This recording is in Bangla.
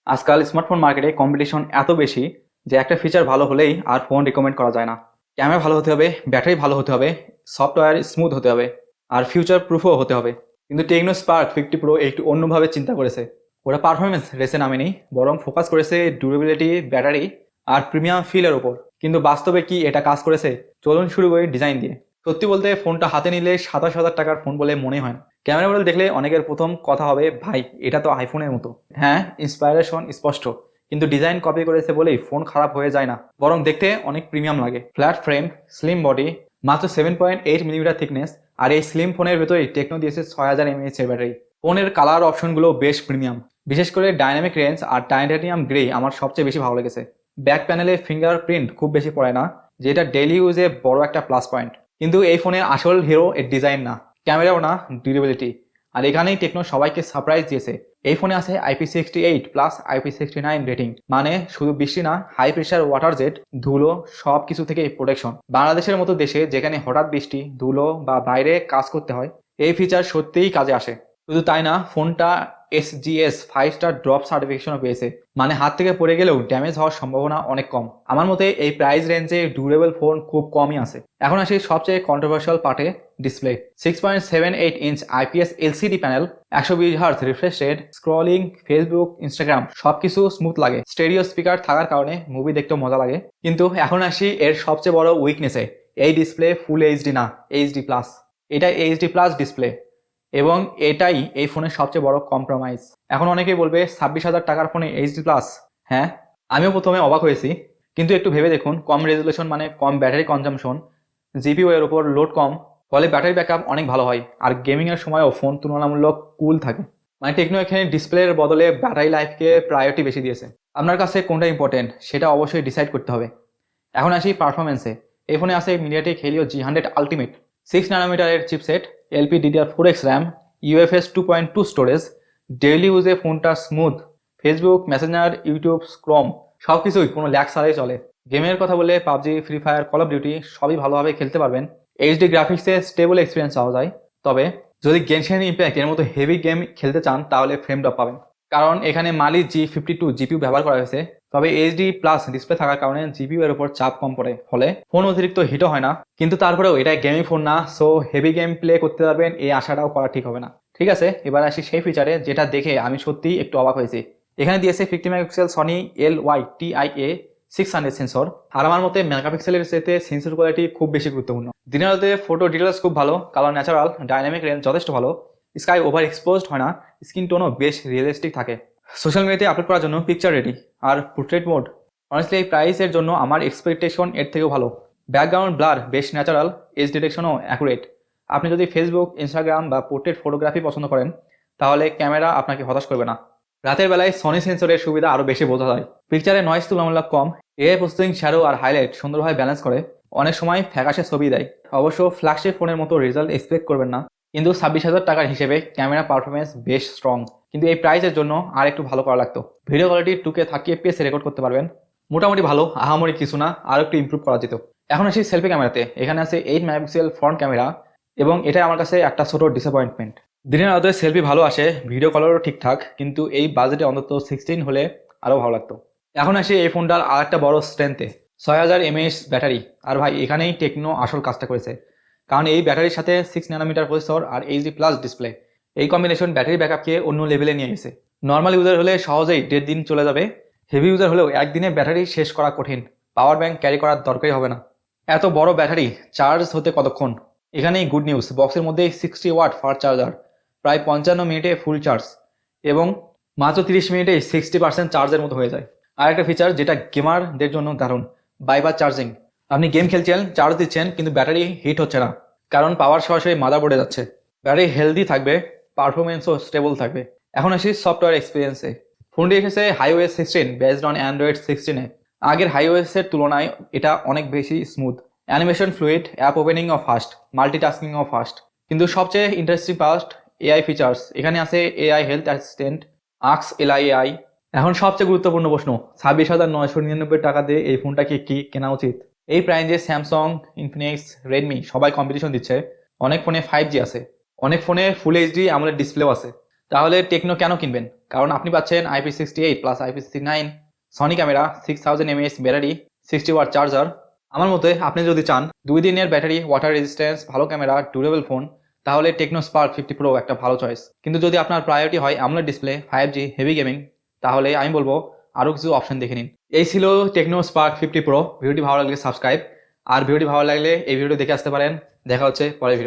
আজকাল স্মার্টফোন মার্কেটে কম্পিটিশন এত বেশি যে একটা ফিচার ভালো হলেই আর ফোন রিকমেন্ড করা যায় না। ক্যামেরা ভালো হতে হবে, ব্যাটারি ভালো হতে হবে, সফটওয়্যার স্মুথ হতে হবে, আর ফিউচার প্রুফও হতে হবে। কিন্তু টেকনো স্পার্ক 50 প্রো একটু অন্যভাবে চিন্তা করেছে। ওরা পারফরমেন্স রেসে নামেনি, বরং ফোকাস করেছে ডিউরেবিলিটি, ব্যাটারি আর প্রিমিয়াম ফিলের ওপর। কিন্তু বাস্তবে কি এটা কাজ করেছে? চলুন শুরু করি ডিজাইন দিয়ে। সত্যি বলতে ফোনটা হাতে নিলে 27,000 টাকার ফোন বলে মনে হয় না। ক্যামেরা মডেল দেখলে অনেকের প্রথম কথা হবে, ভাই এটা তো আইফোনের মতো। হ্যাঁ, ইন্সপায়ারেশন স্পষ্ট, কিন্তু ডিজাইন কপি করেছে বলেই ফোন খারাপ হয়ে যায় না, বরং দেখতে অনেক প্রিমিয়াম লাগে। ফ্ল্যাট ফ্রেম, স্লিম বডি, মাত্র 7.8 মিলিমিটার থিকনেস, আর এই স্লিম ফোনের ভেতরেই টেকনো দিয়েছে 6000 mAh এর ব্যাটারি। ফোনের কালার অপশনগুলো বেশ প্রিমিয়াম, বিশেষ করে ডাইনামিক রেঞ্জ আর টাইটানিয়াম গ্রে আমার সবচেয়ে বেশি ভালো লেগেছে। ব্যাক প্যানেলে ফিঙ্গারপ্রিন্ট খুব বেশি পড়ে না, যেটা ডেইলি ইউজে বড় একটা প্লাস পয়েন্ট। কিন্তু এই ফোনের আসল হিরো এর ডিজাইন না, ক্যামেরাও না, ডিউরেবিলিটি। আর এখানেই টেকনো সবাইকে সারপ্রাইজ দিয়েছে। এই ফোনে আছে IP68+IP69 রেটিং, মানে শুধু বৃষ্টি না, হাই প্রেশার ওয়াটার জেট, ধুলো সব কিছু থেকে প্রোটেকশন। বাংলাদেশের মতো দেশে যেখানে হঠাৎ বৃষ্টি, ধুলো বা বাইরে কাজ করতে হয়, এই ফিচার সত্যিই কাজে আসে। শুধু তাই না, ফোনটা SGS 5 স্টার ড্রপ সার্টিফিকেশনও পেয়েছে, মানে হাত থেকে পড়ে গেলেও ড্যামেজ হওয়ার সম্ভাবনা অনেক কম। আমার মতে এই প্রাইস রেঞ্জে ডিউরেবল ফোন খুব কমই আছে। এখন আসি সবচেয়ে কন্ট্রোভার্সিয়াল পার্টে, display. 6.78 inch IPS LCD panel, 120 Hz refresh rate, scrolling, Facebook, Instagram সবকিছু স্মুথ লাগে। স্টেরিও স্পিকার থাকার কারণে মুভি দেখতেও মজা লাগে। কিন্তু এখন আসি এর সবচেয়ে বড় উইকনেসে। এই ডিসপ্লে ফুল এইচডি না, HD+। এটা HD+ ডিসপ্লে, এবং এটাই এই ফোনের সবচেয়ে বড় কম্প্রোমাইজ। এখন অনেকেই বলবে 26,000 টাকার ফোনে HD+। হ্যাঁ, আমিও প্রথমে অবাক হয়েছি, কিন্তু একটু ভেবে দেখুন, কম রেজুলেশন মানে কম ব্যাটারি কনজাম্পশন, জিপিইউ এর উপর লোড কম, ফলে ব্যাটারি ব্যাকআপ অনেক ভালো হয়, আর গেমিংয়ের সময়ও ফোন তুলনামূলক কুল থাকে। মানে টেকনো এখানে ডিসপ্লের বদলে ব্যাটারি লাইফকে প্রায়োরিটি বেশি দিয়েছে। আপনার কাছে কোনটা ইম্পর্টেন্ট সেটা অবশ্যই ডিসাইড করতে হবে। এখন আসি পারফরমেন্সে। এই ফোনে আছে MediaTek Helio G100 ultimate, 6 nm chipset, LPDDR4X RAM, UFS 2.2 storage. Daily ইউজে ফোনটা smooth, Facebook, Messenger, YouTube, Chrome সব কিছুই কোনো ল্যাগ ছাড়াই চলে। গেমের কথা বলে PUBG, free fire, call of duty সবই ভালোভাবে খেলতে পারবেন। এইচডি গ্রাফিক্সে স্টেবল এক্সপিরিয়েন্স পাওয়া যায়। তবে যদি গেনশিন ইম্প্যাক্ট এর মতো হেভি গেম খেলতে চান তাহলে ফ্রেম ড্রপ পাবেন, কারণ এখানে মালি G52 জিপিইউ ব্যবহার করা হয়েছে। তবে HD+ ডিসপ্লে থাকার কারণে জিপিইউ এর উপর চাপ কম পড়ে, ফলে ফোন অতিরিক্ত হিটও হয় না। কিন্তু তারপরেও এটা গেমিং ফোন না, সো হেভি গেম প্লে করতে পারবেন এই আশাটাও করা ঠিক হবে না। ঠিক আছে, এবার আসি সেই ফিচারে যেটা দেখে আমি সত্যিই একটু অবাক হয়েছি। এখানে দিয়েছে 50 মেগাপিক্সেল সনি LYTIA600 সেন্সর, আর আমার মতে মেগাপিক্সেলের সাথে সেন্সর কোয়ালিটি খুব বেশি গুরুত্বপূর্ণ। দিনের আলোতে ফটো ডিটেলস খুব ভালো, কালার ন্যাচারাল, ডাইনামিক রেঞ্জ যথেষ্ট ভালো, স্কাই ওভার এক্সপোজড হয় না, স্কিন টোনও বেশ রিয়েলিস্টিক থাকে। সোশ্যাল মিডিয়াতে আপলোড করার জন্য পিকচার রেডি, আর পোর্ট্রেট মোড অনেস্টলি এই প্রাইসের জন্য আমার এক্সপেকটেশন এর থেকেও ভালো। ব্যাকগ্রাউন্ড ব্লার বেশ ন্যাচারাল, এজ ডিটেকশনও অ্যাকুরেট। আপনি যদি ফেসবুক, ইনস্টাগ্রাম বা পোর্ট্রেট ফটোগ্রাফি পছন্দ করেন তাহলে ক্যামেরা আপনাকে হতাশ করবে না। রাতের বেলায় সনি সেন্সরের সুবিধা আরও বেশি বোঝা যায়। পিকচারে নয়েজ তুলনামূলক কম, এআই প্রসেসিং শ্যাডো আর হাইলাইট সুন্দরভাবে ব্যালেন্স করে, অনেক সময় ফ্যাকাশে ছবি দেয়। অবশ্য ফ্ল্যাগশিপ ফোনের মতো রেজাল্ট এক্সপেক্ট করবেন না, কিন্তু 26,000 টাকার হিসেবে ক্যামেরা পারফরমেন্স বেশ স্ট্রং। কিন্তু এই প্রাইসের জন্য আর একটু ভালো করা লাগতো। Video quality 2K 30 fps record করতে পারবেন, মোটামুটি ভালো, আহামরি কিছু না, আর একটু ইমপ্রুভ করা যেত। এখন আসি সেলফি ক্যামেরাতে। এখানে আছে 8 মেগাপিক্সেল ফ্রন্ট ক্যামেরা, এবং এটা আমার কাছে একটা ছোট ডিসঅ্যাপয়েন্টমেন্ট। দিনের আলোতে সেলফি ভালো আসে, ভিডিও কলও ঠিকঠাক, কিন্তু এই বাজেটে অন্তত 16 হলে আরও ভালো লাগতো। এখন আসি এই ফোনটার আর একটা বড় স্ট্রেংথে, 6000 mAh ব্যাটারি। আর ভাই এখানেই টেকনো আসল কাজটা করেছে, কারণ এই ব্যাটারির সাথে 6 nm প্রসেসর আর HD+ ডিসপ্লে, এই কম্বিনেশন ব্যাটারি ব্যাকআপকে অন্য লেভেলে নিয়ে গেছে। নর্মাল ইউজার হলে সহজেই 1.5 দিন চলে যাবে, হেভি ইউজার হলেও একদিনে ব্যাটারি শেষ করা কঠিন। পাওয়ার ব্যাংক ক্যারি করার দরকারই হবে না। এত বড় ব্যাটারি চার্জ হতে কতক্ষণ? এখানেই গুড নিউজ, বক্সের মধ্যেই 60 ওয়াট ফাস্ট চার্জার, প্রায় 55 মিনিটে ফুল চার্জ, এবং মাত্র 30 মিনিটেই 60% চার্জের মতো হয়ে যায়। আর একটা ফিচার যেটা গেমারদের জন্য দারুণ, বাইবার চার্জিং। আপনি গেম খেলছেন, চার্জ দিচ্ছেন, কিন্তু ব্যাটারি হিট হচ্ছে না, কারণ পাওয়ার সরাসরি মাদারবোর্ডে যাচ্ছে। ব্যাটারি হেলদি থাকবে, পারফরমেন্সও স্টেবল থাকবে। এখন আসি সফটওয়্যার এক্সপিরিয়েন্সে। ফোনটি এসেছে iOS 16 বেসড অন Android 16-এ। আগের iOS এর তুলনায় এটা অনেক বেশি স্মুথ, অ্যানিমেশন ফ্লুইড, অ্যাপ ওপেনিংও ফাস্ট, মাল্টিটাস্কিংও ফাস্ট। কিন্তু সবচেয়ে ইন্টারেস্টিং পার্ট, এআই ফিচার্স। এখানে আছে এআই হেলথ অ্যাসিস্ট্যান্ট, আক্স LIAI। এখন সবচেয়ে গুরুত্বপূর্ণ প্রশ্ন, 26,999 টাকা দিয়ে এই ফোনটাকে কি কেনা উচিত? এই প্রাইজে স্যামসাং, ইনফিনিক্স, রেডমি সবাই কম্পিটিশন দিচ্ছে। অনেক ফোনে 5G আছে, অনেক ফোনে ফুল এইচডি AMOLED ডিসপ্লেও আছে। তাহলে টেকনো কেন কিনবেন? কারণ আপনি পাচ্ছেন IP68 plus IP69, Sony camera, 6000 mAh battery, 60 watt charger. আমার মতে আপনি যদি চান 2 দিনের ব্যাটারি, ওয়াটার রেজিস্ট্যান্স, ভালো ক্যামেরা, ডিউরেবল ফোন, তাহলে টেকনো স্পার্ক 50 প্রো একটা ভালো চয়েস। কিন্তু যদি আপনার প্রায়োরিটি হয় AMOLED display, 5G, heavy gaming, তাহলে আমি বলবো আরও কিছু অপশন দেখে নিন। এই ছিল টেকনো স্পার্ক 50 প্রো। ভিডিওটি ভালো লাগলে সাবস্ক্রাইব, আর ভিডিওটি ভালো লাগলে এই ভিডিও দেখে আসতে পারেন। দেখা হচ্ছে পরের ভিডিও।